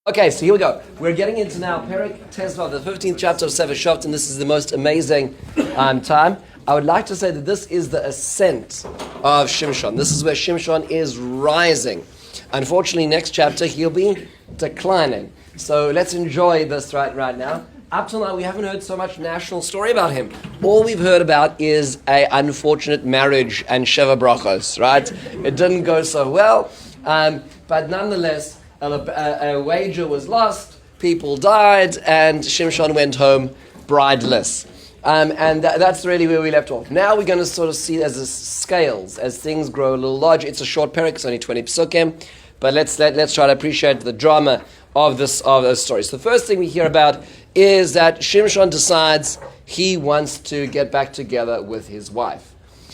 Okay, so here we go. We're getting into now Perek Tezvav, the 15th chapter of Sefer Shoftim. This is the most amazing time. I would like to say that this is the ascent of Shimshon. This is where Shimshon is rising. Unfortunately, next chapter he'll be declining. So let's enjoy this right now. Up till now, we haven't heard so much national story about him. All we've heard about is an unfortunate marriage and Sheva Brachos, right? It didn't go so well, but nonetheless, a wager was lost, people died, and Shimshon went home brideless. And that's really where we left off. Now we're going to sort of see as scales, as things grow a little larger. It's a short perek, it's only 20 psukim, but let's try to appreciate the drama of this story. So the first thing we hear about is that Shimshon decides he wants to get back together with his wife.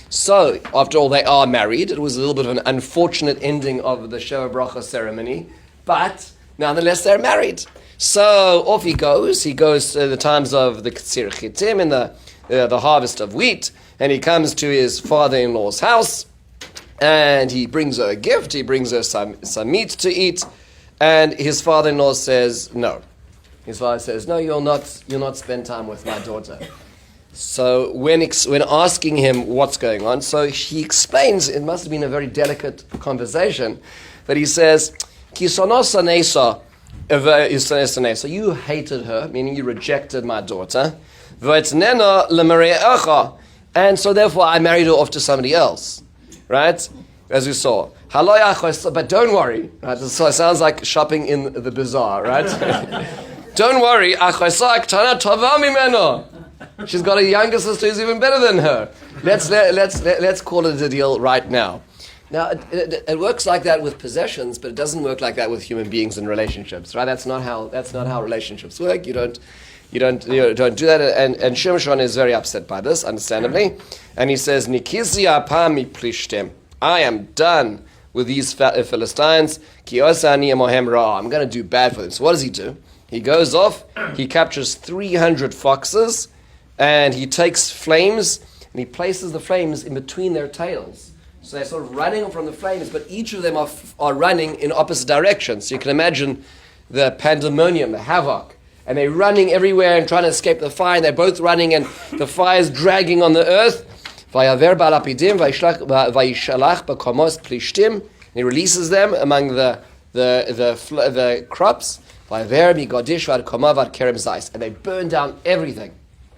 So, after all, they are married. It was a little bit of an unfortunate ending of the Sheva Bracha ceremony, but nonetheless they're married. So off he goes. He goes to the times of the Katsir Chitim in the harvest of wheat, and he comes to his father-in-law's house, and he brings her a gift. He brings her some meat to eat, and his father-in-law says no. His father says, "No, you'll not spend time with my daughter." So when asking him what's going on, so he explains, it must have been a very delicate conversation, that he says, so you hated her, meaning you rejected my daughter, and so therefore I married her off to somebody else, right? As we saw. But don't worry, right? So it sounds like shopping in the bazaar, right? Don't worry, she's got a younger sister who's even better than her. Let's call it a deal right now. Now it works like that with possessions, but it doesn't work like that with human beings and relationships, right? That's not how relationships work. You don't do that. And Shimshon is very upset by this, understandably, and he says, "Nikisi apami plishtim. I am done with these Philistines. Ki osani emohem ra. I'm going to do bad for them." So what does he do? He goes off. He captures 300 foxes, and he takes flames and he places the flames in between their tails. So they're sort of running from the flames, but each of them are running in opposite directions. So you can imagine the pandemonium, the havoc. And they're running everywhere and trying to escape the fire. And they're both running and the fire's dragging on the earth. And he releases them among the crops. And they burn down everything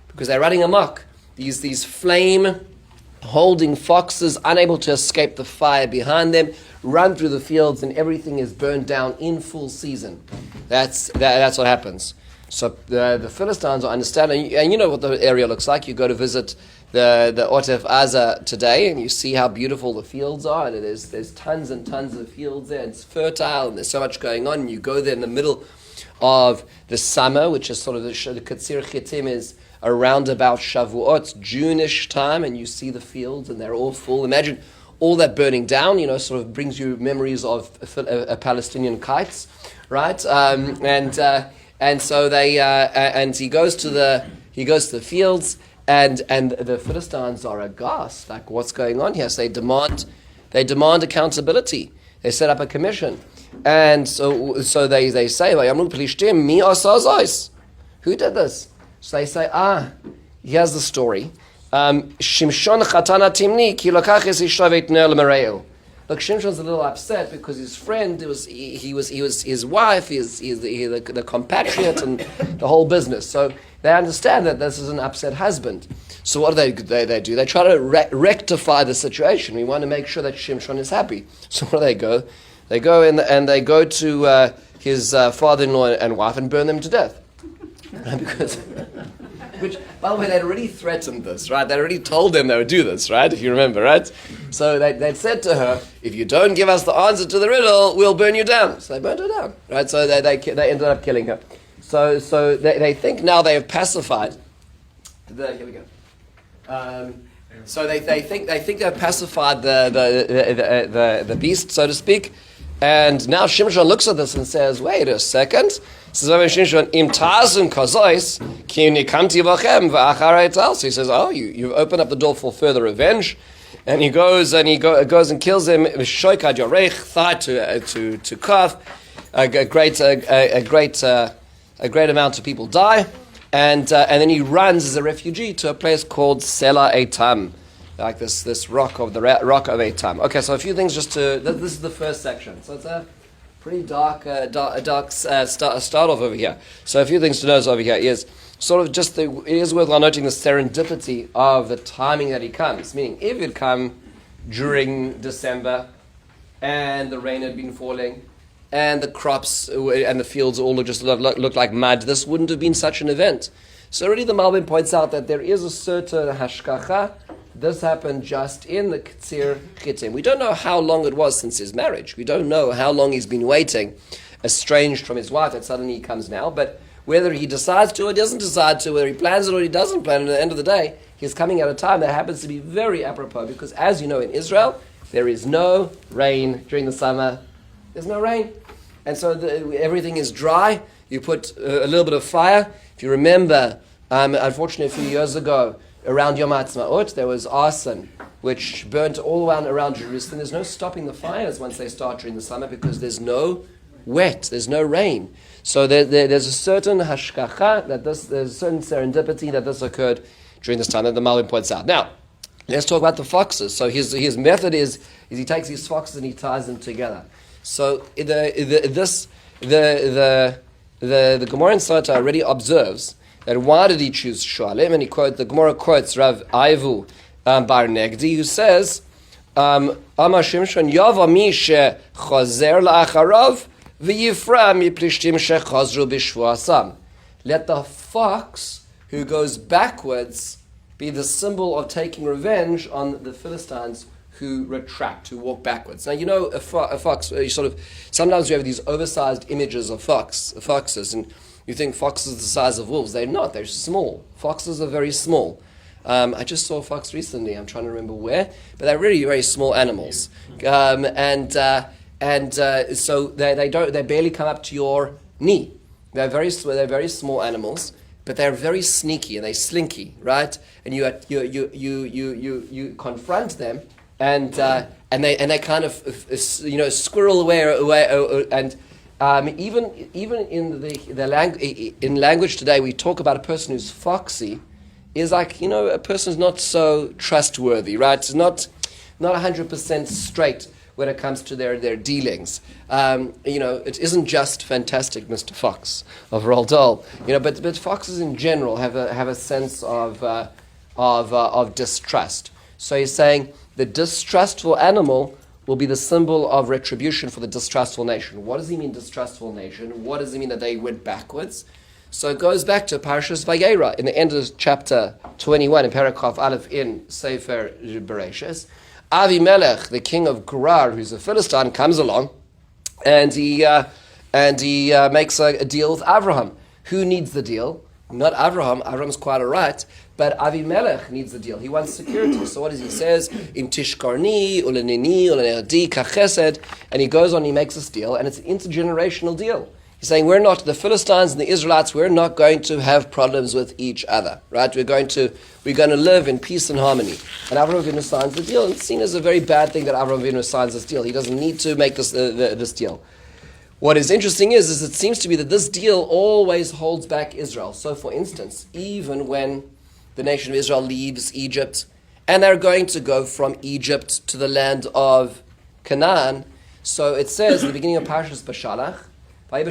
because they're running amok. These flame-holding foxes, unable to escape the fire behind them, run through the fields, and everything is burned down in full season. That's what happens. So the Philistines are understanding, and you know what the area looks like. You go to visit the Otef Aza today, and you see how beautiful the fields are. And there's tons and tons of fields there. It's fertile, and there's so much going on. And you go there in the middle of the summer, which is sort of the Katsir Chitim is around about Shavuot, June-ish time, and you see the fields, and they're all full. Imagine all that burning down, sort of brings you memories of Palestinian kites, right? And so they and he goes to the fields, and the Philistines are aghast, like what's going on here? So they demand accountability. They set up a commission, and so they say, "Who did this?" So they say, here's the story. Shimshon chatana timni ki lokaches ishtavet ner l'mereu. Look, Shimshon's a little upset because his friend he was his wife, he's the compatriot and the whole business. So they understand that this is an upset husband. So what do they do? They try to rectify the situation. We want to make sure that Shimshon is happy. So where do they go? They go and they go to his father-in-law and wife and burn them to death. Which, by the way, they'd already threatened this, right? They'd already told them they would do this, right? If you remember, right? So they'd said to her, "If you don't give us the answer to the riddle, we'll burn you down." So they burned her down, right? So they ended up killing her. So they think now they have pacified. Here we go. So they think they've pacified the beast, so to speak. And now Shimshon looks at this and says, "Wait a second." He says, so he says, "Oh, you've opened up the door for further revenge." And he goes and kills him, thigh to calf, a great amount of people die, and then he runs as a refugee to a place called Sela Eitam, like this rock of Eitam. Okay, so a few things just to. This is the first section, so it's a pretty dark start off over here. So a few things to notice over here is sort of just it is worthwhile noting the serendipity of the timing that he comes. Meaning, if he'd come during December, and the rain had been falling, and the crops and the fields all looked like mud, this wouldn't have been such an event. So already the Malbim points out that there is a certain hashkacha. This happened just in the Ktsir Chitim. We don't know how long it was since his marriage. We don't know how long he's been waiting, estranged from his wife, that suddenly he comes now. But whether he decides to or doesn't decide to, whether he plans it or he doesn't plan it, at the end of the day, he's coming at a time that happens to be very apropos. Because as you know, in Israel, there is no rain during the summer. There's no rain. And so everything is dry. You put a little bit of fire. If you remember, unfortunately, a few years ago, around Yom HaAtzmaut, there was arson, which burnt all around Jerusalem. There's no stopping the fires once they start during the summer because there's no wet, there's no rain. So there's a certain hashkacha, there's a certain serendipity that this occurred during this time that the Malbim points out. Now, let's talk about the foxes. So his method is he takes these foxes and he ties them together. So the Gemara in Sota already observes that why did he choose Shualim? And the Gemara quotes Rav Aivu Bar Negdi, who says, Amar Shimshon Yava mi shechazer la'acharav v'yifra mi plishtim shechazru b'shvuasam. Let the fox who goes backwards be the symbol of taking revenge on the Philistines who retract, who walk backwards. Now, you know, a fox, sometimes we have these oversized images of foxes, and you think foxes are the size of wolves. They're not, they're small. Foxes are very small. I just saw a fox recently, I'm trying to remember where, but they're really very small animals. So they barely come up to your knee. They're very small animals, but they're very sneaky and they're slinky, right? And you confront them, and they kind of squirrel away and even in language today, we talk about a person who's foxy is like, a person who's not so trustworthy, right? It's not 100% straight when it comes to their dealings. It isn't just fantastic Mr. Fox of Roald Dahl, but foxes in general have a sense of distrust. So he's saying the distrustful animal will be the symbol of retribution for the distrustful nation. What does he mean, distrustful nation? What does he mean that they went backwards? So it goes back to Parashas Vayera in the end of chapter 21 in Parakaf Aleph in Sefer Bereshis. Avimelech, the king of Gerar, who's a Philistine, comes along, and he makes a deal with Avraham. Who needs the deal? Not Avraham. Avraham's quite all right, but Avimelech needs the deal. He wants security. So what does he says? Im tishkarni, ulenini, ulenerdi, kachesed, and he goes on and he makes this deal, and it's an intergenerational deal. He's saying the Philistines and the Israelites, we're not going to have problems with each other, right? We're going to live in peace and harmony. And Avraham Avinu signs the deal, and it's seen as a very bad thing that Avraham Avinu signs this deal. He doesn't need to make this deal. What is interesting is it seems to be that this deal always holds back Israel. So, for instance, even when the nation of Israel leaves Egypt, and they're going to go from Egypt to the land of Canaan, so it says at the beginning of Parashas Bashalach, they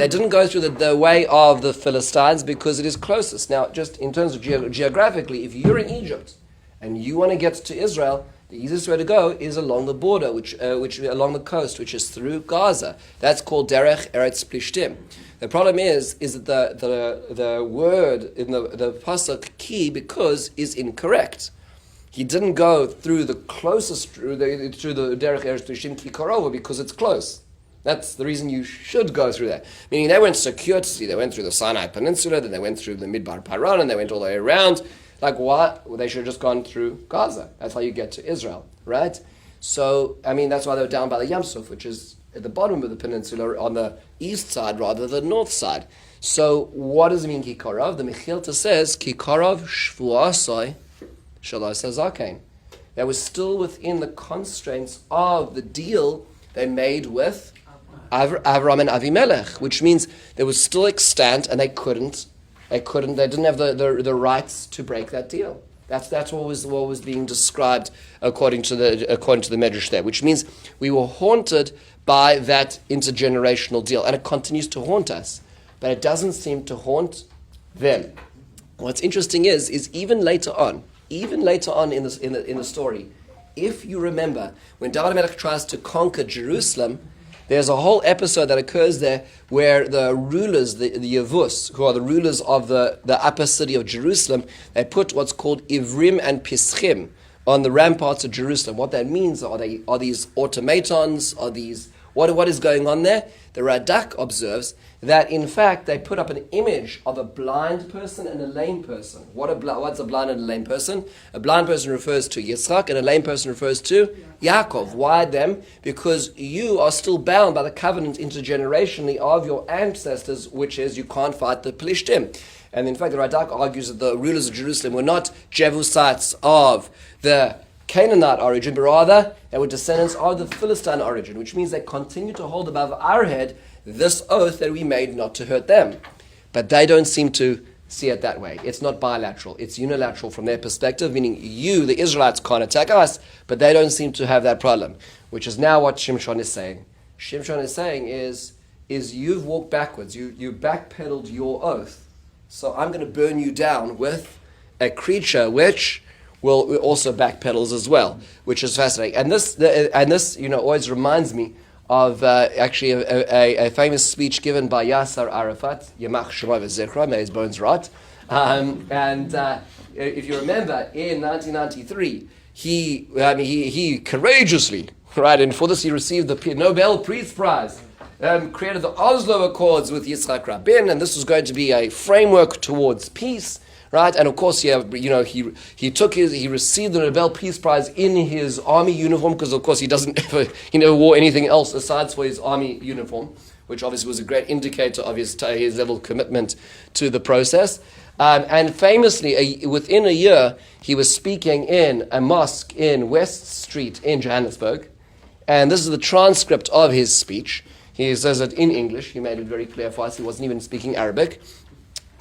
didn't go through the way of the Philistines because it is closest. Now, just in terms of geographically, if you're in Egypt and you want to get to Israel, the easiest way to go is along the border, which along the coast, which is through Gaza. That's called Derech Eretz Plishtim. The problem is that the word in the pasuk ki because is incorrect. He didn't go through the closest through the Derech Eretz Plishtim ki karova because it's close. That's the reason you should go through that. Meaning they went circuitously. They went through the Sinai Peninsula, then they went through the Midbar Paran, and they went all the way around. Like what? Well, they should have just gone through Gaza. That's how you get to Israel, right? So, that's why they were down by the Yam Suf, which is at the bottom of the peninsula on the east side rather than the north side. So, what does it mean, Kikarov? The Mechilta says, Kikarov shvuasoi shalos hazakein. They were still within the constraints of the deal they made with Avram and Avimelech, which means they were still extant and they didn't have the rights to break that deal. That's what was being described according to the Medrash there, which means we were haunted by that intergenerational deal, and it continues to haunt us, but it doesn't seem to haunt them. What's interesting is even later on in the story, if you remember when David HaMelech tries to conquer Jerusalem, there's a whole episode that occurs there where the rulers, the Yevus, who are the rulers of the upper city of Jerusalem, they put what's called Ivrim and Pischim on the ramparts of Jerusalem. What that means, are these automatons, what is going on there? The Radak observes that in fact they put up an image of a blind person and a lame person. What's a blind and a lame person? A blind person refers to Yitzchak and a lame person refers to Yaakov. Why them? Because you are still bound by the covenant intergenerationally of your ancestors, which is you can't fight the Philistine. And in fact the Radak argues that the rulers of Jerusalem were not Jebusites of the Canaanite origin, but rather they were descendants of the Philistine origin, which means they continue to hold above our head this oath that we made not to hurt them. But they don't seem to see it that way. It's not bilateral, it's unilateral from their perspective, meaning you, the Israelites, can't attack us, but they don't seem to have that problem, which is now what Shimshon is saying. Shimshon is saying is you've walked backwards, you backpedaled your oath, so I'm going to burn you down with a creature which will also backpedals as well, which is fascinating. And this always reminds me of actually a famous speech given by Yasser Arafat, Yamach Shemai V'Zechra, may his bones rot. If you remember, in 1993, he courageously, right, and for this he received the Nobel Peace Prize, created the Oslo Accords with Yitzhak Rabin, and this was going to be a framework towards peace. Right, and of course, he received the Nobel Peace Prize in his army uniform because, of course, he never wore anything else aside for his army uniform, which obviously was a great indicator of his level of commitment to the process. And famously, within a year, he was speaking in a mosque in West Street in Johannesburg, and this is the transcript of his speech. He says it in English. He made it very clear for us. He wasn't even speaking Arabic.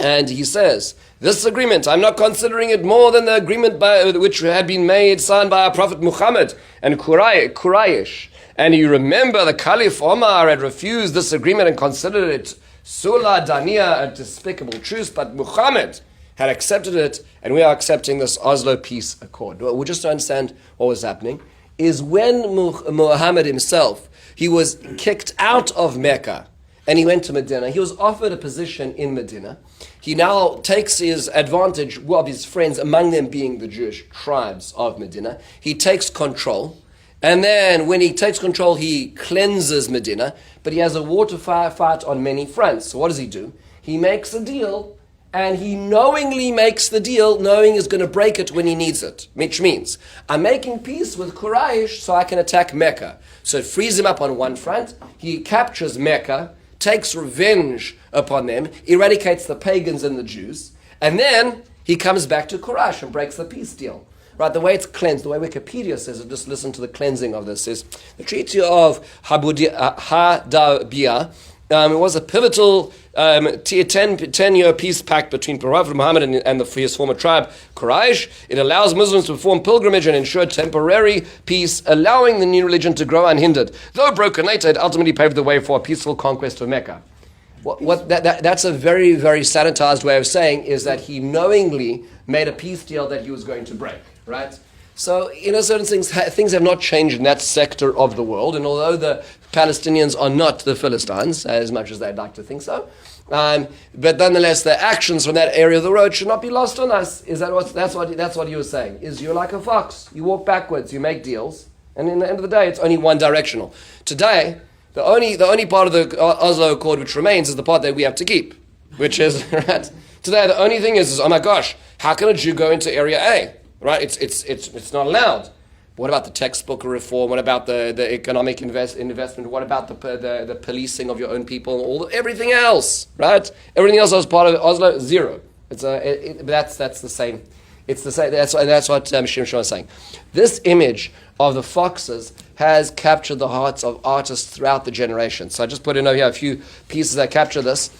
And he says, this agreement, I'm not considering it more than the agreement which had been signed by our Prophet Muhammad and Quraysh. And you remember the Caliph Omar had refused this agreement and considered it Sula Dania, a despicable truce, but Muhammad had accepted it, and we are accepting this Oslo Peace Accord. Well, just to understand what was happening, is when Muhammad himself, he was kicked out of Mecca, and he went to Medina. He was offered a position in Medina. He now takes his advantage of his friends, among them being the Jewish tribes of Medina. He takes control. And then when he takes control, he cleanses Medina. But he has a water fight on many fronts. So what does he do? He makes a deal, and he knowingly makes the deal, knowing he's going to break it when he needs it. Which means, I'm making peace with Quraysh so I can attack Mecca. So it frees him up on one front. He captures Mecca, takes revenge upon them, eradicates the pagans and the Jews, and then he comes back to Quraysh and breaks the peace deal. Right, the way it's cleansed, the way Wikipedia says it, just listen to the cleansing of this, is the Treaty of Hadabiyah. It was a pivotal 10-year peace pact between Prophet Muhammad and his former tribe, Quraysh. It allows Muslims to perform pilgrimage and ensure temporary peace, allowing the new religion to grow unhindered. Though broken later, it ultimately paved the way for a peaceful conquest of Mecca. That's a very, very sanitized way of saying is that he knowingly made a peace deal that he was going to break, right? So, certain things have not changed in that sector of the world, and although the Palestinians are not the Philistines, as much as they'd like to think so, but nonetheless, the actions from that area of the road should not be lost on us. That's what he was saying? Is you're like a fox, you walk backwards, you make deals, and in the end of the day, it's only one directional. Today, the only part of the Oslo Accord which remains is the part that we have to keep, which is right. Today, the only thing is oh my gosh, how can a Jew go into Area A? Right? It's not allowed. What about the textbook reform? What about the economic investment? What about the policing of your own people? Everything else, right? Everything else as part of Oslo, zero. That's the same. It's the same. That's what Shimshon is saying. This image of the foxes has captured the hearts of artists throughout the generations. So I just put in over here a few pieces that capture this.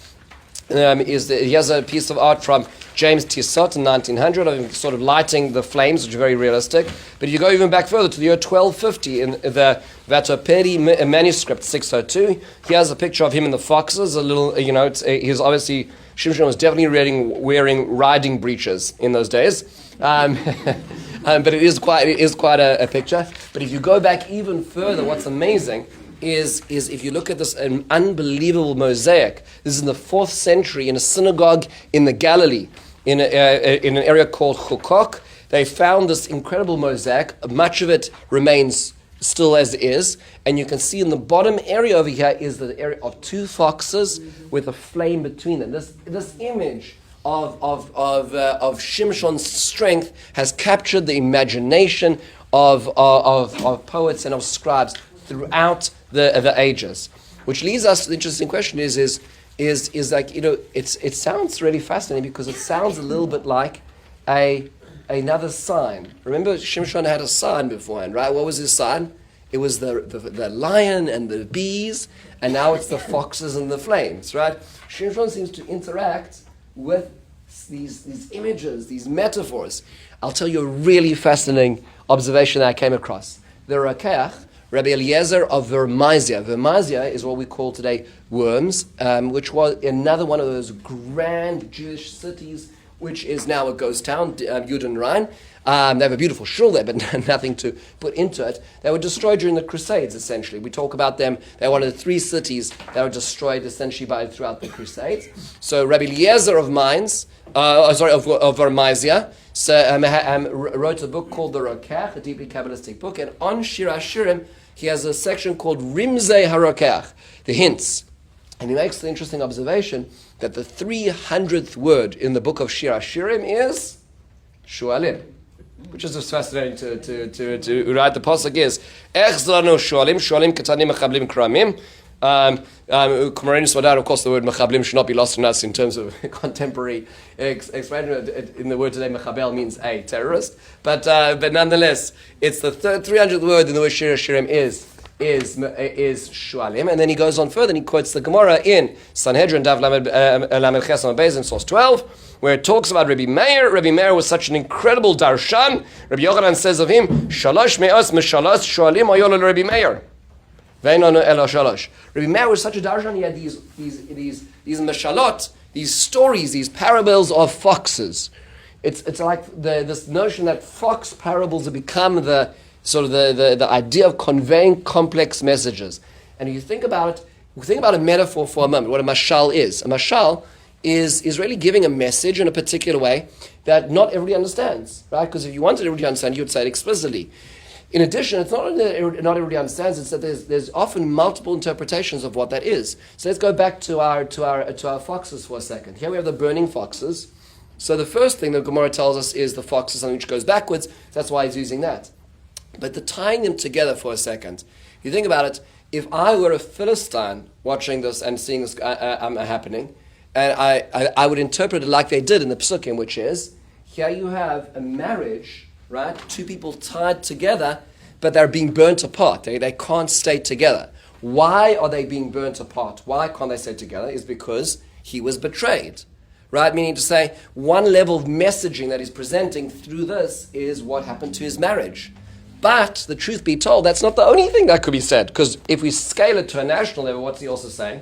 Here's a piece of art from James Tissot in 1900 of him sort of lighting the flames, which are very realistic. But if you go even back further to the year 1250 in the Vatopedi manuscript 602, here's a picture of him and the foxes. A little, he's obviously, Shimshon was definitely wearing riding breeches in those days. But it is quite a picture. But if you go back even further, what's amazing is if you look at this an unbelievable mosaic. This is in the 4th century in a synagogue in the Galilee, in an area called Chukok. They found this incredible mosaic. Much of it remains still as is, and you can see in the bottom area over here is the area of 2 foxes with a flame between them. This image of Shimshon's strength has captured the imagination of poets and of scribes throughout the ages, which leads us to the interesting question: is like, it sounds really fascinating because it sounds a little bit like another sign. Remember, Shimshon had a sign beforehand, right? What was his sign? It was the lion and the bees, and now it's the foxes and the flames, right? Shimshon seems to interact with these images, these metaphors. I'll tell you a really fascinating observation that I came across. The Rakeach, Rabbi Eliezer of Vermizia. Vermizia is what we call today Worms, which was another one of those grand Jewish cities, which is now a ghost town, Yehuda and Rhine. They have a beautiful shul there, but nothing to put into it. They were destroyed during the Crusades, essentially. We talk about them. They're one of the 3 cities that were destroyed, essentially, throughout the Crusades. So Rabbi Eliezer of Vermizia, wrote a book called the Rokach, a deeply Kabbalistic book, and on Shir HaShirim, he has a section called Rimzei HaRokach, the hints. And he makes the interesting observation that the 300th word in the book of Shir HaShirim is Shualim, which is just fascinating to write. The pasuk is Ech zlanu Shualim, Shualim ketanim mechablim kramim. Of course, the word mechablim should not be lost on us in terms of contemporary expression. In the word today, mechabel means a terrorist, but nonetheless, it's the 300th word in the word Shir HaShirim is Shualim, and then he goes on further and he quotes the Gemara in Sanhedrin Dav Lamed Ches Amud Beis in source 12, where it talks about Rabbi Meir. Rabbi Meir was such an incredible darshan. Rabbi Yochanan says of him, Shalosh me'os mishalos Shualim ayol Rabbi Meir. Rabbi Meir was such a darshan. He had these meshalot, these stories, these parables of foxes. It's like this notion that fox parables have become the idea of conveying complex messages. And if you think about a metaphor for a moment, what a mashal is. A mashal is really giving a message in a particular way that not everybody understands, right? Because if you wanted everybody to understand, you would say it explicitly. In addition, it's not only that not everybody understands, it's that there's often multiple interpretations of what that is. So let's go back to our foxes for a second. Here we have the burning foxes. So the first thing the Gemara tells us is the fox is something which goes backwards. So that's why he's using that. But the tying them together for a second, if you think about it, if I were a Philistine watching this and seeing this happening, and I would interpret it like they did in the Psukim, which is, here you have a marriage, right? 2 people tied together, but they're being burnt apart. They can't stay together. Why are they being burnt apart? Why can't they stay together? Is because he was betrayed, right? Meaning to say, one level of messaging that he's presenting through this is what happened to his marriage. But the truth be told, that's not the only thing that could be said. Because if we scale it to a national level, what's he also saying?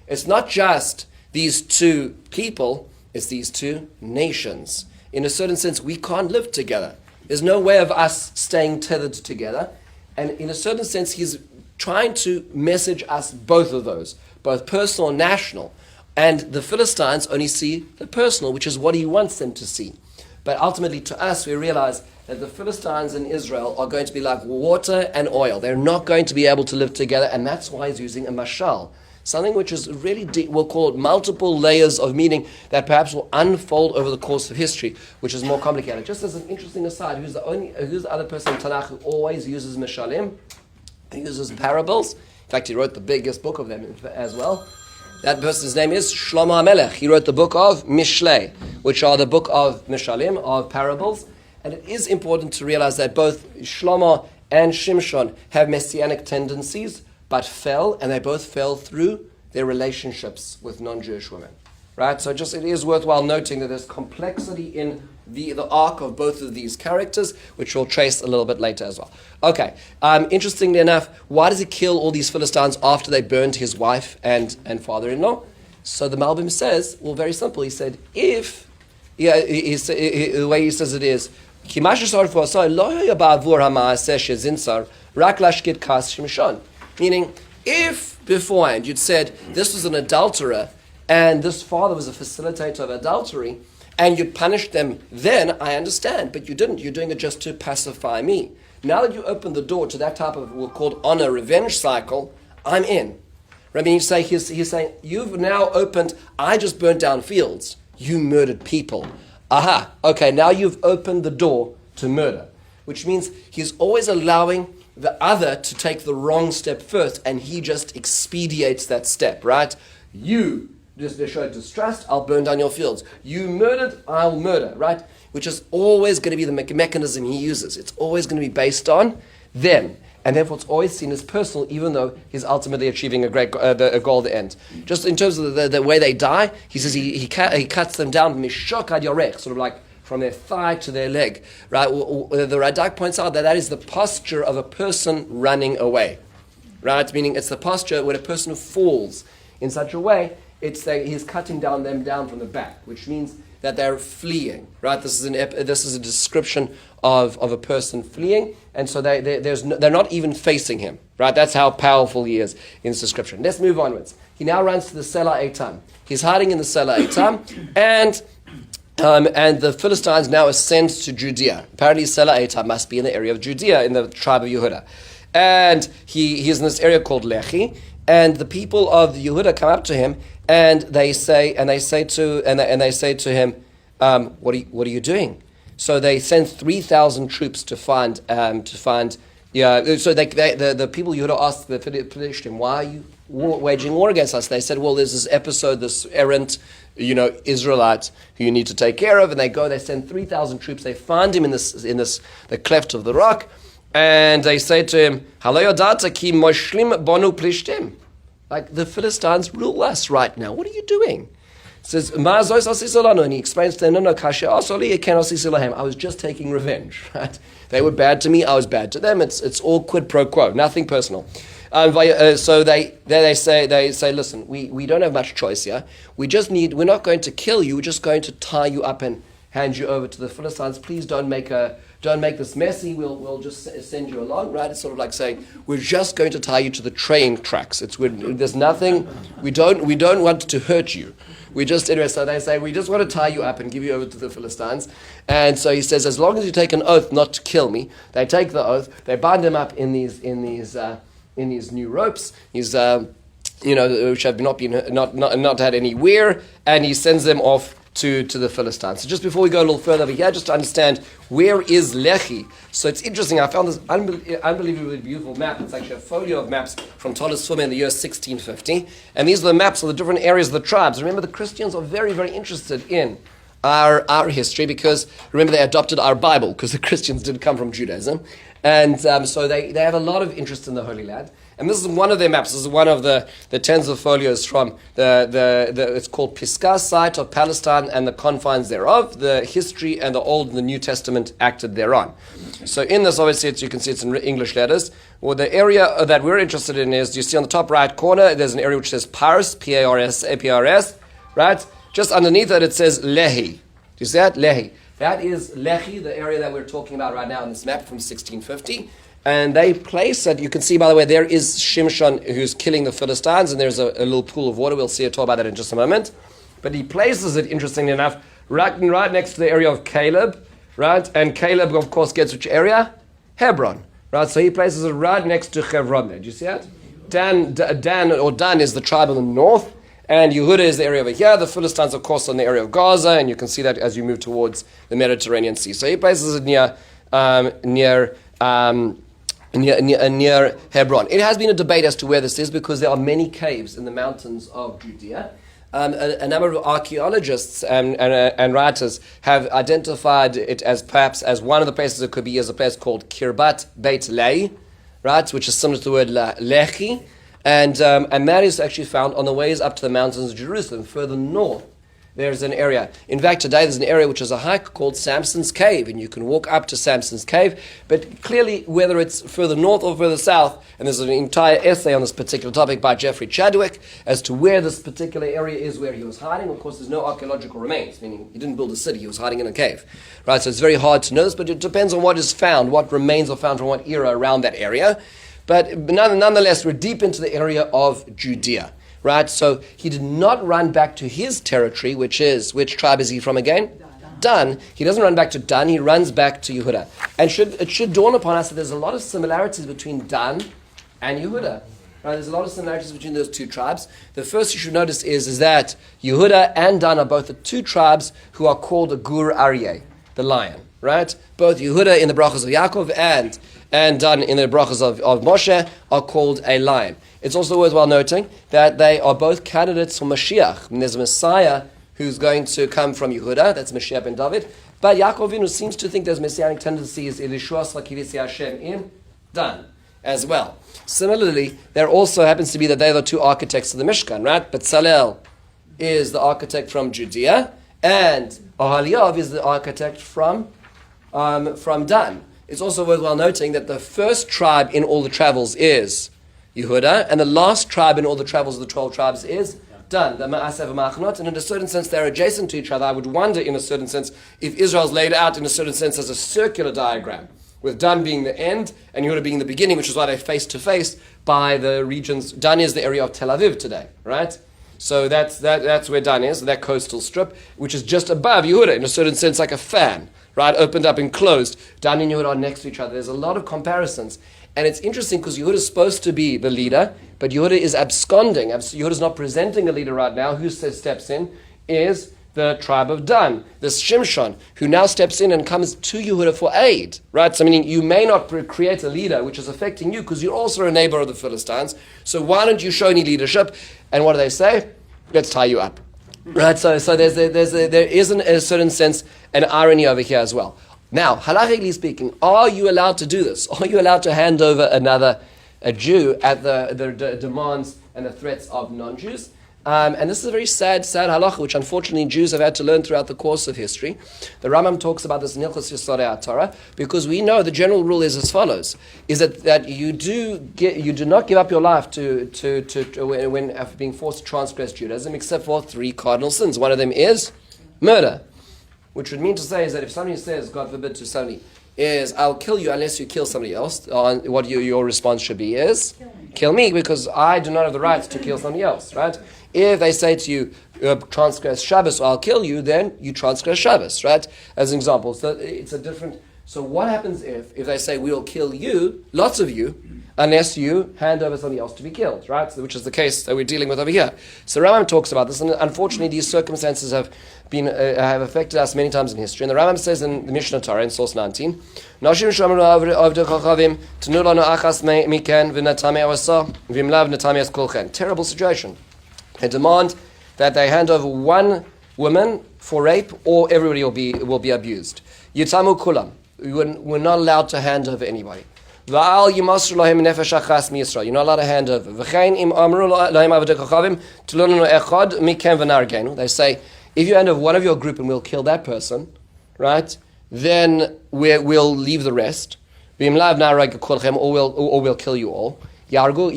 It's not just these 2 people, it's these 2 nations. In a certain sense, we can't live together. There's no way of us staying tethered together. And in a certain sense, he's trying to message us both of those, both personal and national. And the Philistines only see the personal, which is what he wants them to see. But ultimately, to us, we realize that the Philistines in Israel are going to be like water and oil. They're not going to be able to live together, and that's why he's using a mashal. Something which is really deep, we'll call it multiple layers of meaning that perhaps will unfold over the course of history, which is more complicated. Just as an interesting aside, who's the other person in Tanakh who always uses mishalim? He uses parables. In fact, he wrote the biggest book of them as well. That person's name is Shlomo HaMelech. He wrote the book of Mishlei, which are the book of Mishalim, of parables. And it is important to realize that both Shlomo and Shimshon have messianic tendencies, but fell, and they both fell through their relationships with non-Jewish women. Right? So it is worthwhile noting that there's complexity in the arc of both of these characters, which we'll trace a little bit later as well. Okay, interestingly enough, why does he kill all these Philistines after they burned his wife and father-in-law? So the Malbim says, well, very simple. He said, the way he says it is, meaning, if beforehand you'd said this was an adulterer and this father was a facilitator of adultery, and you'd punish them, then I understand, but you didn't. You're doing it just to pacify me. Now that you open the door to that type of what we'll call honor revenge cycle, I'm in. Right? I mean, he's saying, you've now opened, I just burnt down fields. You murdered people. Aha, okay, now you've opened the door to murder, which means he's always allowing the other to take the wrong step first, and he just expedites that step, right? You just show distrust, I'll burn down your fields. You murdered, I'll murder, right? Which is always going to be the mechanism he uses. It's always going to be based on them. And therefore it's always seen as personal, even though he's ultimately achieving a great a goal at the end. Just in terms of the way they die, he says he cuts them down, mishok ad yorech, sort of like from their thigh to their leg. Right? The Radak points out that is the posture of a person running away. Right? Meaning it's the posture when a person falls in such a way, he's cutting them down from the back, which means that they're fleeing, right? This is a description of a person fleeing, and so they're not even facing him, right? That's how powerful he is in this description. Let's move onwards. He now runs to the Sela Eitam. He's hiding in the Sela Eitam, and the Philistines now ascend to Judea. Apparently, Sela Eitam must be in the area of Judea, in the tribe of Yehuda, and he's in this area called Lehi. And the people of Yehuda come up to him, and they say to him, "What are you doing?" So they send 3,000 troops to find. So the people of Yehuda asked the Philistine, "Why are you waging war against us?" They said, "Well, there's this episode, this errant, Israelite who you need to take care of." And they send 3,000 troops. They find him in the cleft of the rock. And they say to him, like, the Philistines rule us right now. What are you doing? He says, and he explains to them, no, I was just taking revenge. Right? They were bad to me, I was bad to them. It's all quid pro quo, nothing personal. So they say, listen, we don't have much choice here. We're not going to kill you, we're just going to tie you up and hand you over to the Philistines. Please don't make this messy. We'll just send you along, right? It's sort of like saying, we're just going to tie you to the train tracks. There's nothing. We don't want to hurt you. So they say, we just want to tie you up and give you over to the Philistines. And so he says, as long as you take an oath not to kill me, they take the oath. They bind him up in these new ropes. Which have not had any wear, and he sends them off to the Philistines. So just before we go a little further over here, just to understand, where is Lehi? So it's interesting, I found this unbelievably beautiful map. It's actually a folio of maps from Tolas Fuma in the year 1650. And these are the maps of the different areas of the tribes. Remember, the Christians are very, very interested in our history, because remember, they adopted our Bible, because the Christians did come from Judaism. And so they have a lot of interest in the Holy Land. And this is one of their maps. This is one of the tens of folios from it's called Pisgah, site of Palestine and the confines thereof, the history and the Old and the New Testament acted thereon. So in this, obviously, you can see it's in English letters. Well, the area that we're interested in is, you see on the top right corner, there's an area which says Pars, P-A-R-S, right? Just underneath it says Lehi. Do you see that? Lehi. That is Lehi, the area that we're talking about right now in this map from 1650. And they place it, you can see, by the way, there is Shimshon who's killing the Philistines, and there's a little pool of water. We'll talk about that in just a moment. But he places it, interestingly enough, right next to the area of Caleb, right? And Caleb, of course, gets which area? Hebron, right? So he places it right next to Hebron there. Do you see that? Dan is the tribe in the north, and Yehuda is the area over here. The Philistines, of course, are in the area of Gaza, and you can see that as you move towards the Mediterranean Sea. So he places it near near Hebron. It has been a debate as to where this is because there are many caves in the mountains of Judea. A number of archaeologists and writers have identified it as perhaps as one of the places it could be as a place called Kirbat Beit Lei, right, which is similar to the word Lechi, and that is actually found on the ways up to the mountains of Jerusalem, further north. There's an area. In fact, today there's an area which is a hike called Samson's Cave, and you can walk up to Samson's Cave. But clearly, whether it's further north or further south, and there's an entire essay on this particular topic by Jeffrey Chadwick as to where this particular area is where he was hiding. Of course, there's no archaeological remains, meaning he didn't build a city, he was hiding in a cave. Right, so it's very hard to know this, but it depends on what is found, what remains are found from what era around that area. But nonetheless, we're deep into the area of Judea. Right, so he did not run back to his territory, which tribe is he from again? Dan. He doesn't run back to Dan, he runs back to Yehuda. And it should dawn upon us that there's a lot of similarities between Dan and Yehuda. Right, there's a lot of similarities between those two tribes. The first you should notice is that Yehuda and Dan are both the two tribes who are called the Gur Aryeh, the lion. Right? Both Yehuda in the brachas of Yaakov and Dan in the brachas of Moshe are called a lion. It's also worthwhile noting that they are both candidates for Mashiach. And there's a Messiah who's going to come from Yehuda, that's Mashiach ben David. But Yaakov Avinu seems to think there's messianic tendencies in Yeshua Slakivisi Hashem in Dan as well. Similarly, there also happens to be that they're the two architects of the Mishkan, right? Betzalel is the architect from Judea, and Ahaliav is the architect from Dan. It's also worthwhile noting that the first tribe in all the travels is Yehuda, and the last tribe in all the travels of the 12 tribes is Dan, the Ma'asev and Ma'achnot, and in a certain sense they're adjacent to each other. I would wonder in a certain sense if Israel's laid out in a certain sense as a circular diagram, with Dan being the end and Yehuda being the beginning, which is why they're face to face by the regions. Dan is the area of Tel Aviv today, right? So that's where Dan is, that coastal strip, which is just above Yehuda, in a certain sense like a fan, right? Opened up and closed. Dan and Yehuda are next to each other. There's a lot of comparisons. And it's interesting because Yehuda is supposed to be the leader, but Yehuda is absconding. Yehuda is not presenting a leader right now. Who steps in is the tribe of Dan, this Shimshon, who now steps in and comes to Yehuda for aid. Right? So meaning you may not create a leader which is affecting you because you're also a neighbor of the Philistines. So why don't you show any leadership? And what do they say? Let's tie you up. Right? So there is in a certain sense an irony over here as well. Now, halachically speaking, are you allowed to do this? Are you allowed to hand over a Jew at the demands and the threats of non-Jews? And this is a very sad halacha, which unfortunately Jews have had to learn throughout the course of history. The Rambam talks about this in Hilchos Yesodei HaTorah, because we know the general rule is as follows: is that you do not give up your life to when being forced to transgress Judaism, except for 3 cardinal sins. One of them is murder. Which would mean to say is that if somebody says, God forbid, to somebody, I'll kill you unless you kill somebody else, what your response should be is, kill me, because I do not have the right to kill somebody else, right? If they say to you, transgress Shabbos, or I'll kill you, then you transgress Shabbos, right? As an example. So it's a different... So what happens if they say, we'll kill you, lots of you, unless you hand over somebody else to be killed, right? So, which is the case that we're dealing with over here. So Rambam talks about this, and unfortunately these circumstances have affected us many times in history. And the Rambam says in the Mishnah Torah, in source 19, terrible situation. They demand that they hand over one woman for rape, or everybody will be abused. Yitamu kulam. We're not allowed to hand over anybody. You're not allowed to hand over. They say, if you hand over one of your group and we'll kill that person, right, then we'll leave the rest. Or we'll kill you all. You're not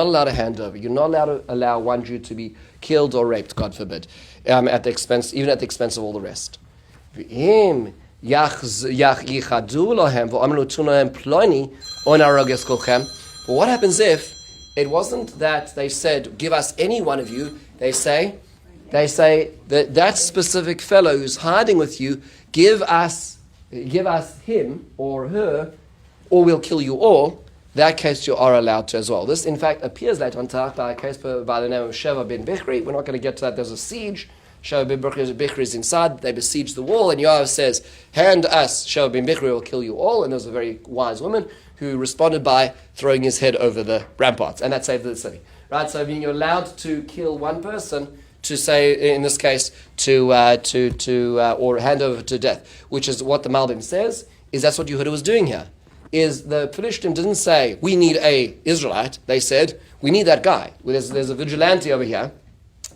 allowed to hand over. You're not allowed to allow one Jew to be killed or raped, God forbid, even at the expense of all the rest. But what happens if it wasn't that they said, give us any one of you? They say that specific fellow who's hiding with you, give us him or her, or we'll kill you all. That case you are allowed to as well. This, in fact, appears later on by a case by the name of Sheva ben Bichri. We're not going to get to that. There's a siege Sheva ben Bichri is inside. They besiege the wall, and Yoav says, hand us, Sheva ben Bichri will kill you all. And there was a very wise woman who responded by throwing his head over the ramparts, and that saved the city. Right? So being allowed to kill one person, to say, in this case, or hand over to death, which is what the Malbim says, is that's what Yehuda was doing here. Is the Philistine didn't say, we need a Israelite. They said, we need that guy. There's a vigilante over here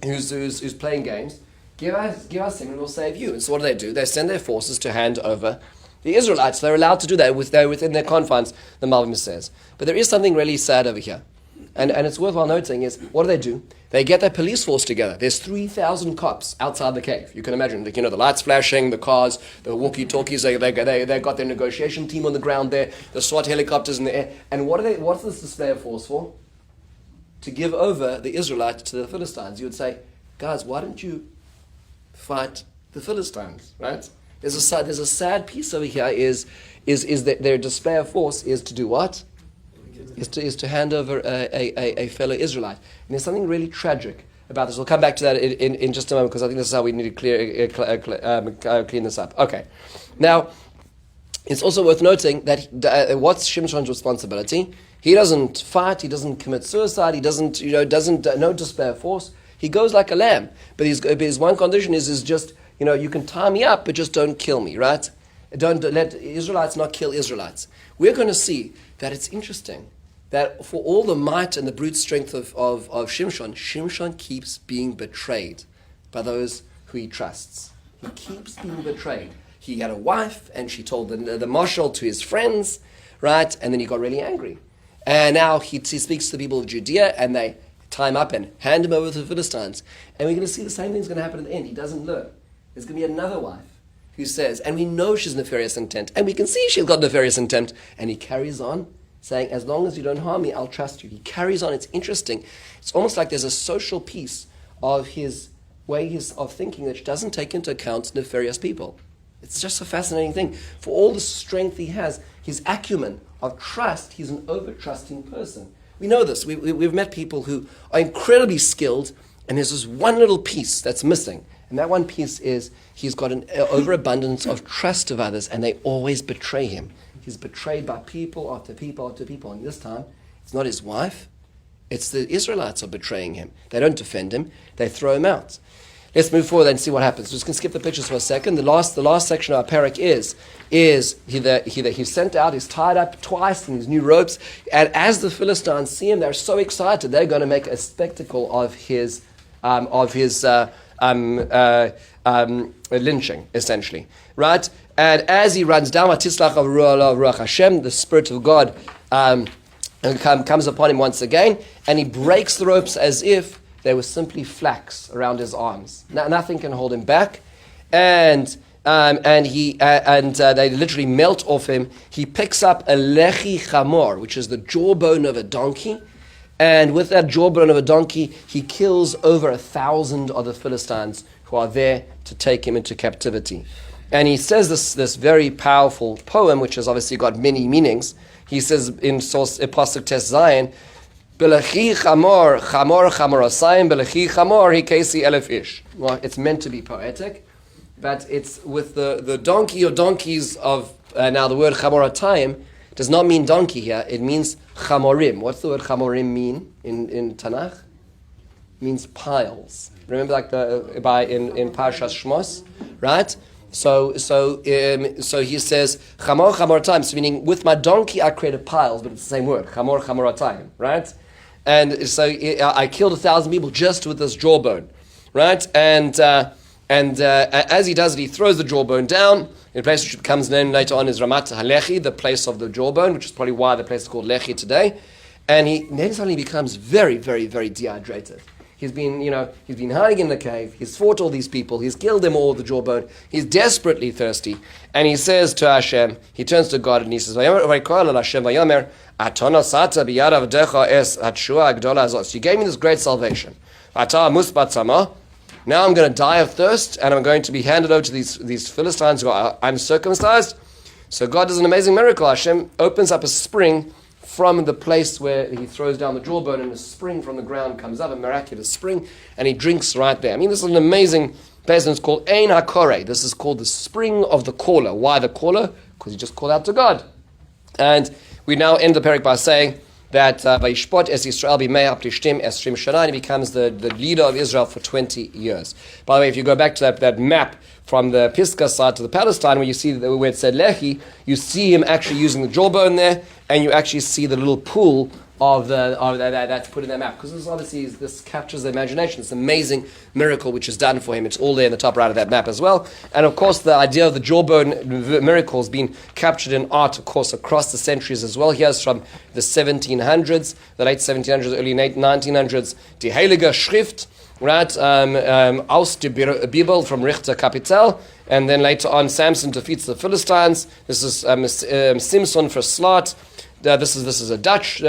who's playing games. Give us him and we'll save you. And so what do? They send their forces to hand over the Israelites. They're allowed to do that. They're within their confines, the Malbim says. But there is something really sad over here. And it's worthwhile noting is, what do? They get their police force together. There's 3,000 cops outside the cave. You can imagine, the lights flashing, the cars, the walkie-talkies. They got their negotiation team on the ground there, the SWAT helicopters in the air. And what's this display of force for? To give over the Israelites to the Philistines. You would say, guys, why don't you fight the Philistines, right? There's a sad piece over here is that their display of force is to do what? Is to hand over a fellow Israelite. And there's something really tragic about this. We'll come back to that in just a moment, because I think this is how we need to clean this up. Okay. Now, it's also worth noting that what's Shimshon's responsibility? He doesn't fight. He doesn't commit suicide. He doesn't no display of force. He goes like a lamb. But his one condition is just, you can tie me up, but just don't kill me, right? Don't let Israelites not kill Israelites. We're going to see that it's interesting that for all the might and the brute strength of Shimshon, Shimshon keeps being betrayed by those who he trusts. He keeps being betrayed. He had a wife, and she told the marshal to his friends, right? And then he got really angry. And now he speaks to the people of Judea, and they tie him up and hand him over to the Philistines. And we're going to see the same thing's going to happen at the end. He doesn't learn. There's going to be another wife who says, and we know she's nefarious intent, and we can see she's got nefarious intent, and he carries on, saying, as long as you don't harm me, I'll trust you. He carries on. It's interesting. It's almost like there's a social piece of his way of thinking that doesn't take into account nefarious people. It's just a fascinating thing. For all the strength he has, his acumen of trust, he's an over-trusting person. We know this. We've met people who are incredibly skilled, and there's this one little piece that's missing. And that one piece is he's got an overabundance of trust of others, and they always betray him. He's betrayed by people after people after people. And this time, it's not his wife. It's the Israelites are betraying him. They don't defend him. They throw him out. Let's move forward and see what happens. We're just going to skip the pictures for a second. The last section of our parak is he's sent out, he's tied up twice in his new ropes. And as the Philistines see him, they're so excited. They're going to make a spectacle of his lynching, essentially. Right? And as he runs down, Ruach Hashem, the Spirit of God comes upon him once again, and he breaks the ropes as if they were simply flax around his arms. Nothing can hold him back, and they literally melt off him. He picks up a lechi chamor, which is the jawbone of a donkey, and with that jawbone of a donkey, he kills over 1,000 of the Philistines who are there to take him into captivity. And he says this very powerful poem, which has obviously got many meanings. He says in source Pasuk Tes Zayin, Belechi chamor, chamor chamorasayim, belechi chamor, hikesi elef ish. Well, it's meant to be poetic, but it's with the donkey or donkeys of, now the word chamoratayim does not mean donkey here, it means chamorim. What's the word chamorim mean in Tanakh? It means piles. Remember in Parshas Shmos, right? So he says, chamor chamoratayim, so meaning with my donkey I created piles, but it's the same word, chamor chamoratayim, right? And so I killed 1,000 people just with this jawbone, right? And as he does it, he throws the jawbone down in a place which becomes known later on as Ramat HaLechi, the place of the jawbone, which is probably why the place is called Lechi today. And he then suddenly becomes very, very, very dehydrated. He's been hiding in the cave. He's fought all these people. He's killed them all with the jawbone. He's desperately thirsty. And he says to Hashem, he turns to God and he says, you gave me this great salvation. Now I'm going to die of thirst, and I'm going to be handed over to these Philistines who are uncircumcised. So God does an amazing miracle. Hashem opens up a spring from the place where he throws down the jawbone, and a spring from the ground comes up, a miraculous spring, and he drinks right there. I mean, this is an amazing Basically, it's called Ein HaKoreh. This is called the spring of the caller. Why the caller? Because he just called out to God. And we now end the parak by saying that Vayishpot es Yisrael b'mei ha'plishtim es Shimshon, he becomes the leader of Israel for 20 years. By the way, if you go back to that map from the Pisgah side to the Palestine, where you see where it said Lehi, you see him actually using the jawbone there, and you actually see the little pool of that's put in that map, because this captures the imagination. It's an amazing miracle which is done for him. It's all there in the top right of that map as well. And of course, the idea of the jawbone miracle has been captured in art, of course, across the centuries as well. Here's from the 1700s, the late 1700s, early 1900s, Die Heilige Schrift, right? Aus der Bibel from Richter Kapitel. And then later on, Samson defeats the Philistines. This is Simson for Slot. This is a Dutch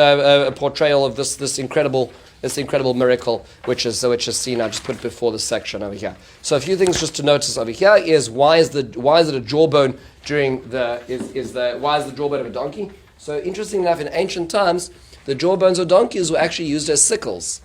portrayal of this incredible miracle, which is seen. I just put it before the section over here. So a few things just to notice over here is why is it a jawbone why is the jawbone of a donkey? So interesting enough, in ancient times, the jawbones of donkeys were actually used as sickles.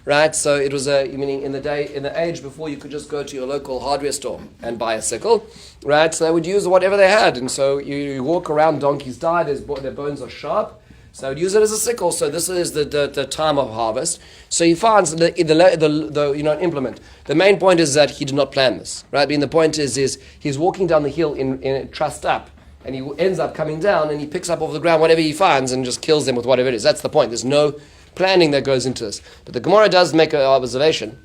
Right, so it was meaning in the age before you could just go to your local hardware store and buy a sickle, right? So they would use whatever they had, and so you walk around, donkeys die, their bones are sharp, so they would use it as a sickle. So this is the time of harvest. So he finds the implement. The main point is that he did not plan this, right? I mean, the point is he's walking down the hill in trussed up, and he ends up coming down, and he picks up off the ground whatever he finds and just kills them with whatever it is. That's the point. There's no planning that goes into this. But the Gemara does make an observation.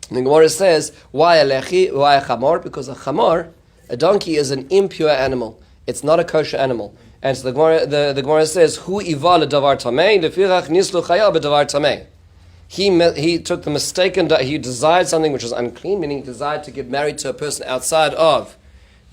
The Gemara says, why a lechi, why a chamor? Because a chamor, a donkey, is an impure animal. It's not a kosher animal. And so the Gemara says, Hu iva ledavar tamei, lefirach nislu chaya bedavar tamei. He took the mistaken, he desired something which was unclean, meaning he desired to get married to a person outside of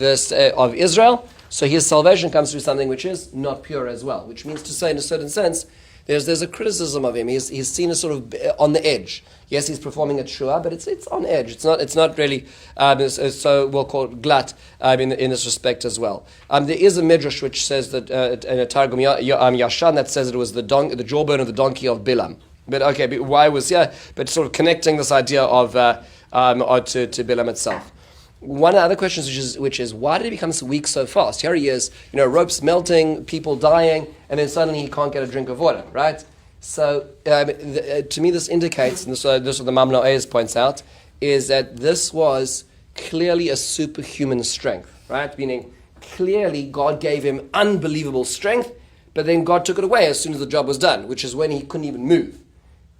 of Israel. So his salvation comes through something which is not pure as well, which means to say, in a certain sense, there's a criticism of him. He's seen as sort of on the edge. Yes, he's performing a shiur, but it's on edge. It's not really so we'll call it glut in this respect as well. There is a midrash which says that in a Targum Yashan that says it was the jawbone of the donkey of Bilam. But why was but sort of connecting this idea of to Bilam itself. One of the other questions, which is why did he become so weak so fast? Here he is, ropes melting, people dying, and then suddenly he can't get a drink of water, right? So to me this indicates, and this is what the Mamno Eyes points out, is that this was clearly a superhuman strength, right? Meaning clearly God gave him unbelievable strength, but then God took it away as soon as the job was done, which is when he couldn't even move.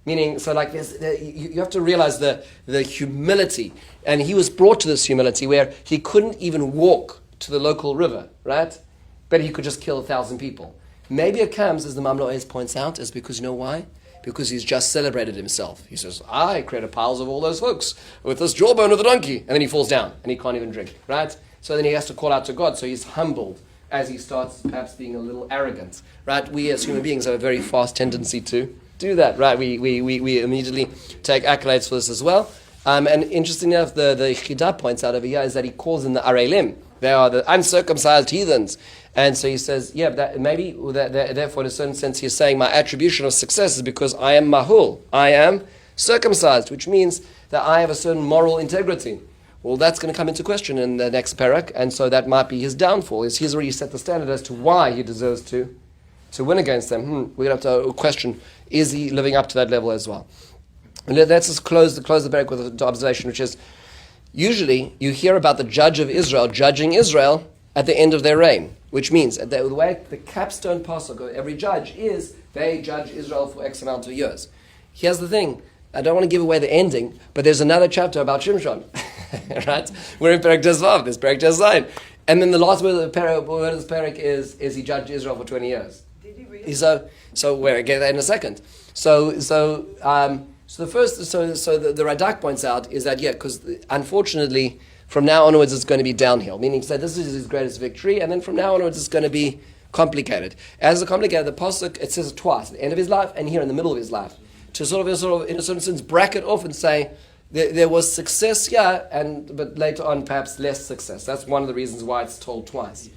Meaning, so like you have to realize the humility. And he was brought to this humility where he couldn't even walk to the local river, right? But he could just kill 1,000 people. Maybe it comes, as the Mamlo Eyes points out, is because, you know why? Because he's just celebrated himself. He says, I created piles of all those folks with this jawbone of the donkey. And then he falls down and he can't even drink, right? So then he has to call out to God. So he's humbled as he starts perhaps being a little arrogant, right? We as human beings have a very fast tendency to do that, right? We immediately take accolades for this as well. And interestingly enough, the Yehuda points out over here is that he calls them the Arelim. They are the uncircumcised heathens. And so he says, therefore in a certain sense he's saying my attribution of success is because I am mahul. I am circumcised, which means that I have a certain moral integrity. Well, that's going to come into question in the next parak, and so that might be his downfall. He's already set the standard as to why he deserves to win against them. We're going to have to question, is he living up to that level as well? And let's just close the parak with the observation, which is, usually you hear about the judge of Israel judging Israel at the end of their reign, which means that the way the capstone pasuk of every judge is, they judge Israel for X amount of years. Here's the thing, I don't want to give away the ending, but there's another chapter about Shimshon, right? We're in Perek Tezvav, there's Perek Tezzayin. And then the last word of the parak is he judged Israel for 20 years. Did he really? So we'll get that in a second. So the Radak points out is that, because unfortunately, from now onwards it's going to be downhill. Meaning, so this is his greatest victory, and then from now onwards it's going to be complicated. As the complicated, the pasuk, it says it twice, at the end of his life and here in the middle of his life, to sort of in a certain sense bracket off and say there was success here, but later on perhaps less success. That's one of the reasons why it's told twice.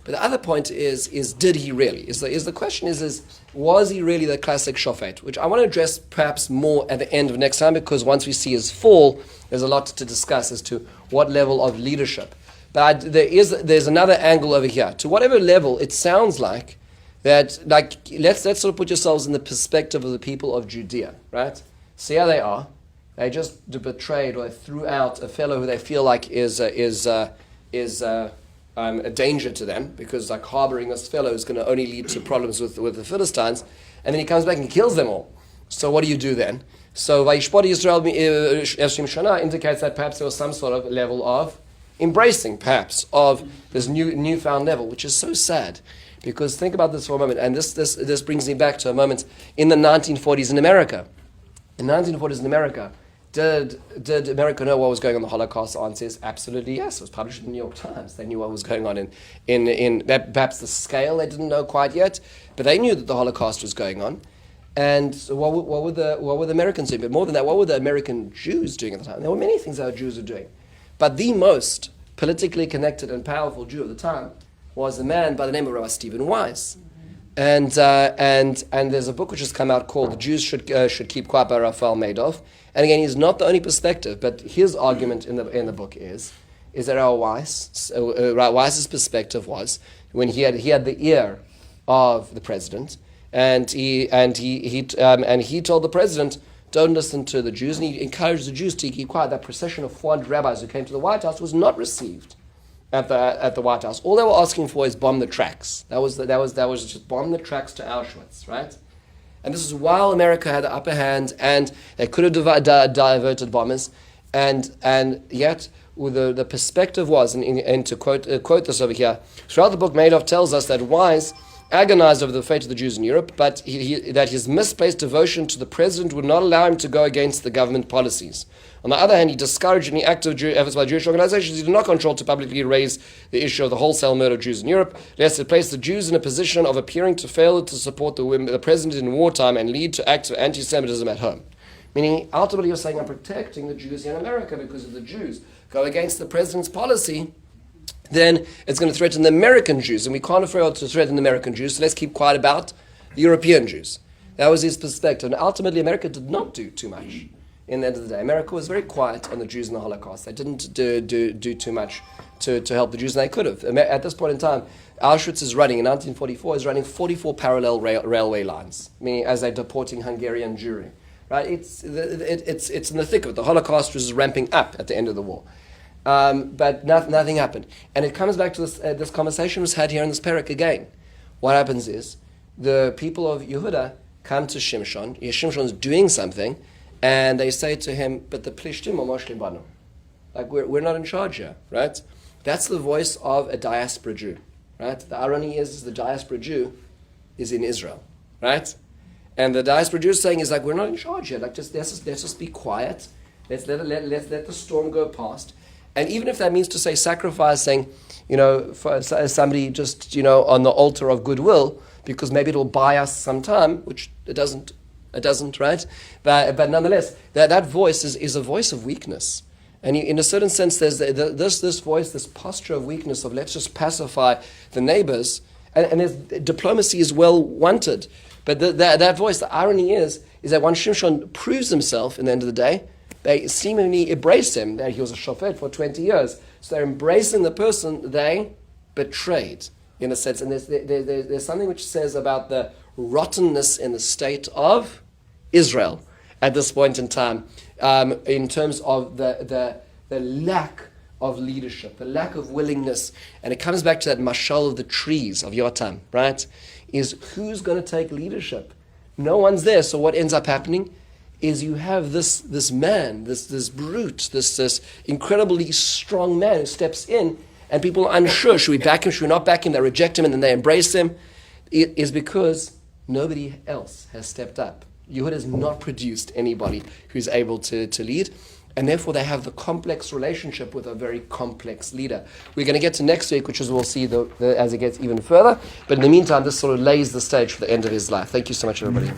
But the other point is did he really? The question is was he really the classic shofet? Which I want to address perhaps more at the end of next time, because once we see his fall, there's a lot to discuss as to what level of leadership. But there's another angle over here. To whatever level, it sounds like that, let's sort of put yourselves in the perspective of the people of Judea, right? See how they are. They just betrayed or threw out a fellow who they feel like is a danger to them, because like harboring this fellow is going to only lead to problems with the Philistines, and then he comes back and kills them all. So what do you do then? So Vayishpot Yisrael Shimshon indicates that perhaps there was some sort of level of embracing, perhaps, of this newfound level, which is so sad. Because think about this for a moment, and this brings me back to a moment in the 1940s in America. In the 1940s in America, did America know what was going on in the Holocaust? The answer is absolutely yes. It was published in the New York Times. They knew what was going on in perhaps the scale they didn't know quite yet, but they knew that the Holocaust was going on. And so what were the Americans doing? But more than that, what were the American Jews doing at the time? There were many things that Jews were doing. But the most politically connected and powerful Jew of the time was a man by the name of Rabbi Stephen Wise. And there's a book which has come out called "The Jews Should Keep Quiet" by Raphael Madoff. And again, he's not the only perspective, but his argument in the book is that Wise's perspective was when he had the ear of the president, and he told the president, don't listen to the Jews, and he encouraged the Jews to keep quiet. That procession of 400 rabbis who came to the White House was not received at the White House. All they were asking for is bomb the tracks. That was just bomb the tracks to Auschwitz, right? And this is while America had the upper hand, and they could have diverted bombers, and yet the perspective was, and to quote this over here, throughout the book, Madoff tells us that Wise agonized over the fate of the Jews in Europe, but that his misplaced devotion to the president would not allow him to go against the government policies. On the other hand, he discouraged any active efforts by Jewish organizations he did not control to publicly raise the issue of the wholesale murder of Jews in Europe, lest it place the Jews in a position of appearing to fail to support the president in wartime and lead to acts of anti-Semitism at home. Meaning, ultimately, you're saying, I'm protecting the Jews here in America because if the Jews go against the president's policy, then it's going to threaten the American Jews, and we can't afford to threaten the American Jews, so let's keep quiet about the European Jews. That was his perspective. And ultimately, America did not do too much in the end of the day. America was very quiet on the Jews in the Holocaust. They didn't do too much to help the Jews, and they could have. At this point in time, Auschwitz is running, in 1944, 44 parallel railway lines, meaning as they're deporting Hungarian Jewry. Right? It's in the thick of it. The Holocaust was ramping up at the end of the war. But nothing happened. And it comes back to this conversation was had here in this parak again. What happens is, the people of Yehuda come to Shimshon. Shimshon's doing something, and they say to him, but the Plishtim are moshlim banu. Like, we're not in charge here, right? That's the voice of a diaspora Jew, right? The irony is the diaspora Jew is in Israel, right? And the diaspora Jew is saying, is like, we're not in charge here. Like, let's just be quiet. Let's let the storm go past. And even if that means to say sacrificing, for somebody just, on the altar of goodwill, because maybe it'll buy us some time, which it doesn't, right? But nonetheless, that voice is a voice of weakness. And in a certain sense, there's this voice, this posture of weakness of let's just pacify the neighbors. And diplomacy is well wanted. But that voice, the irony is that once Shimshon proves himself in the end of the day, they seemingly embrace him. That he was a shofet for 20 years. So they're embracing the person they betrayed, in a sense. And there's something which says about the rottenness in the state of Israel at this point in time, in terms of the lack of leadership, the lack of willingness. And it comes back to that mashal of the trees of your time, right? Is who's going to take leadership? No one's there. So what ends up happening is you have this man, this brute, this incredibly strong man who steps in, and people are unsure, should we back him, should we not back him? They reject him and then they embrace him. It is because nobody else has stepped up. Yehuda has not produced anybody who's able to lead, and therefore they have the complex relationship with a very complex leader. We're going to get to next week, which is we'll see as it gets even further, but in the meantime, this sort of lays the stage for the end of his life. Thank you so much, everybody.